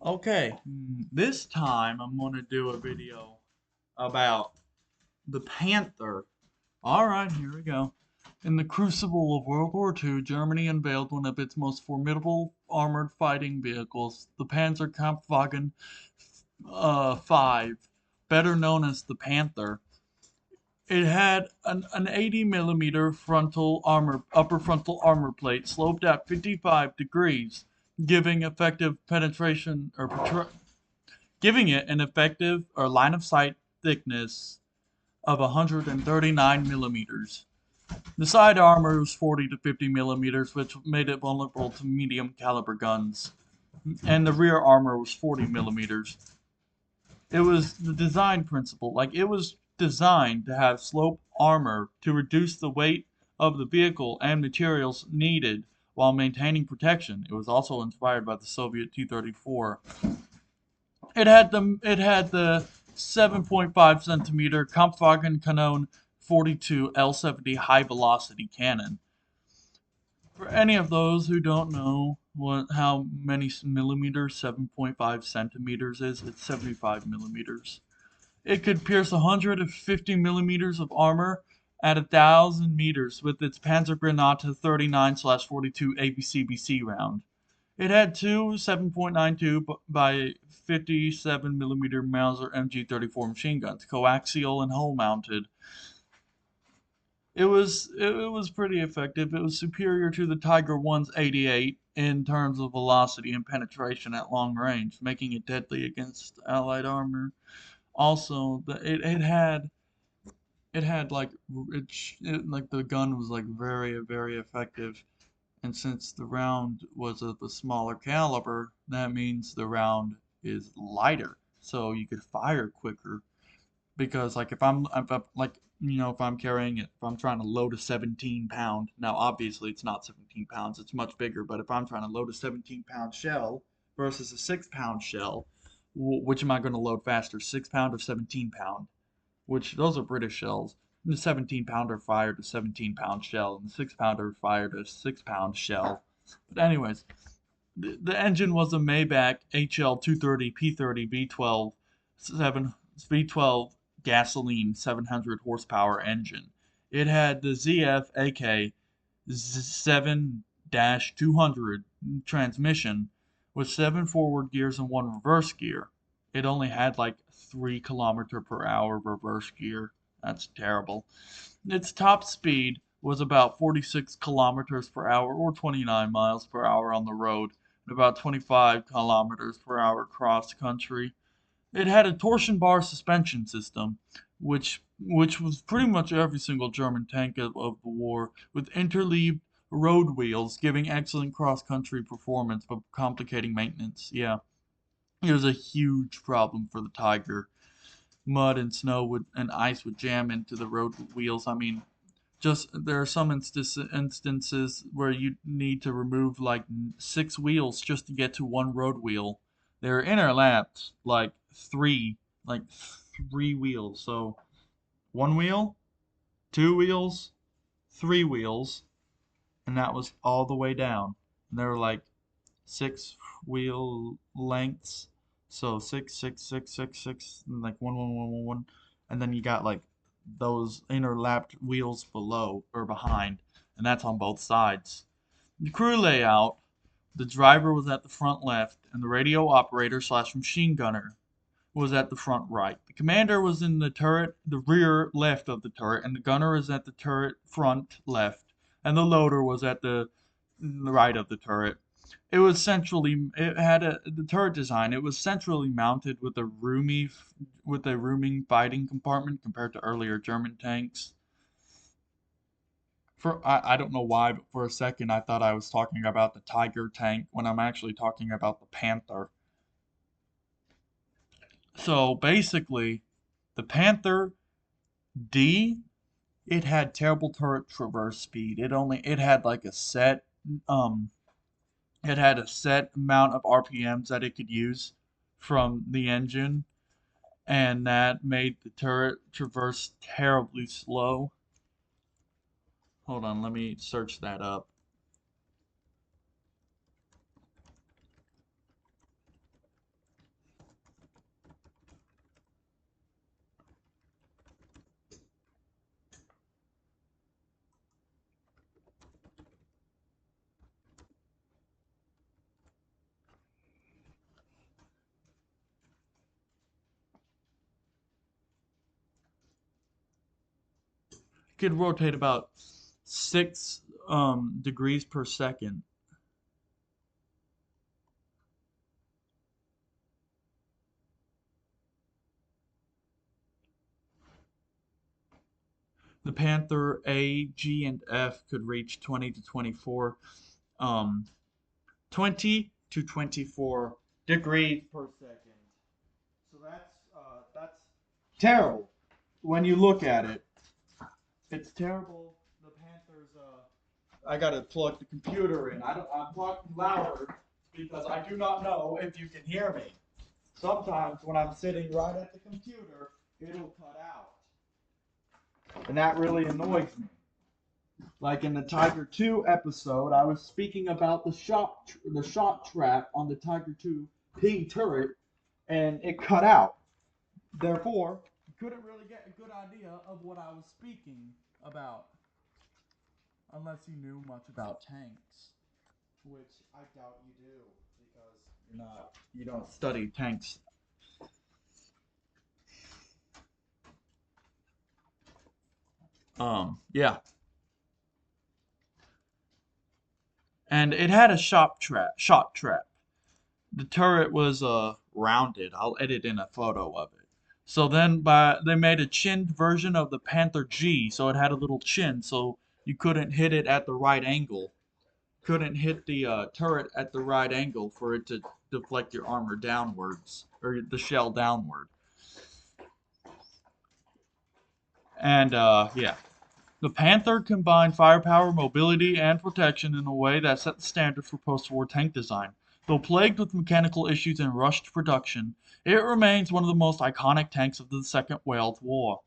Okay, this time I'm going to do a video about the Panther. Alright, here we go. In the crucible of World War II, Germany unveiled one of its most formidable armored fighting vehicles, the Panzerkampfwagen 5, better known as the Panther. It had an 80 millimeter upper frontal armor plate sloped at 55 degrees, giving effective penetration giving it an effective or line of sight thickness of 139 millimeters. The side armor was 40 to 50 millimeters, which made it vulnerable to medium caliber guns, and the rear armor was 40 millimeters. It was the design principle, like it was designed to have slope armor to reduce the weight of the vehicle and materials needed while maintaining protection. It was also inspired by the Soviet T-34. It had the 7.5 centimeter Kampfwagenkanone 42 L70 high velocity cannon. For any of those who don't know how many millimeters 7.5 centimeters is, it's 75 millimeters. It could pierce 150 millimeters of armor at 1,000 meters with its Panzergranate 39/42 ABCBC round. It had two 7.92 by 57 millimeter Mauser MG34 machine guns, coaxial and hull mounted. It was pretty effective. It was superior to the Tiger I's 88 in terms of velocity and penetration at long range, making it deadly against Allied armor. Also, it had like the gun was like very effective, and since the round was of a smaller caliber, that means the round is lighter, so you could fire quicker. Because like if I'm carrying it, if I'm trying to load a 17 pound, now obviously it's not 17 pounds, it's much bigger, but if I'm trying to load a 17-pound shell versus a 6-pound shell, which am I going to load faster, 6 pound or 17 pound? Which those are British shells. And the 17 pounder fired a 17-pound shell, and the 6 pounder fired a 6 pound shell. But anyways, the engine was a Maybach HL 230 P30 V12 gasoline 700 horsepower engine. It had the ZF AK 7-200 transmission with 7 forward gears and 1 reverse gear. It only had like 3 km/h reverse gear. That's terrible. Its top speed was about 46 kilometers per hour or 29 miles per hour on the road and about 25 kilometers per hour cross country. It had a torsion bar suspension system, which was pretty much every single German tank of the war, with interleaved road wheels, giving excellent cross country performance but complicating maintenance. Yeah, it was a huge problem for the Tiger. Mud and and ice would jam into the road wheels. I mean, just there are some instances where you need to remove like 6 wheels just to get to one road wheel. They're interlapped like 3 wheels. So 1 wheel, 2 wheels, 3 wheels, and that was all the way down. And there were like 6 wheel lengths. So six, six, six, six, six, and like one, one, one, one, one, and then you got like those interlapped wheels below or behind, and that's on both sides. The crew layout: the driver was at the front left, and the radio operator slash machine gunner was at the front right. The commander was in the rear left of the turret, and the gunner is at the turret front left, and the loader was at the right of the turret. It had the turret design. It was centrally mounted with a roomy fighting compartment compared to earlier German tanks. I don't know why, but for a second I thought I was talking about the Tiger tank when I'm actually talking about the Panther. So basically, the Panther D, it had terrible turret traverse speed. It had like um it had a set amount of RPMs that it could use from the engine, and that made the turret traverse terribly slow. Hold on, let me search that up. Could rotate about 6 degrees per second. The Panther A, G, and F could reach um, 20 to 24 degrees per second. So that's terrible when you look at it. It's terrible. The Panthers. I gotta plug the computer in. I'm talking louder because I do not know if you can hear me. Sometimes when I'm sitting right at the computer, it'll cut out, and that really annoys me. Like in the Tiger 2 episode, I was speaking about the shot trap on the Tiger 2 pig turret, and it cut out. Therefore, you couldn't really get a good idea of what I was speaking about unless you knew much about tanks, which I doubt you do because you don't study tanks. Yeah, and it had a shot trap. The turret was rounded. I'll edit in a photo of it. So then they made a chinned version of the Panther G, so it had a little chin, so you couldn't hit it at the right angle. Couldn't hit the turret at the right angle for it to deflect your armor downwards or the shell downward. And yeah, the Panther combined firepower, mobility, and protection in a way that set the standard for post-war tank design. Though plagued with mechanical issues and rushed production, it remains one of the most iconic tanks of the Second World War.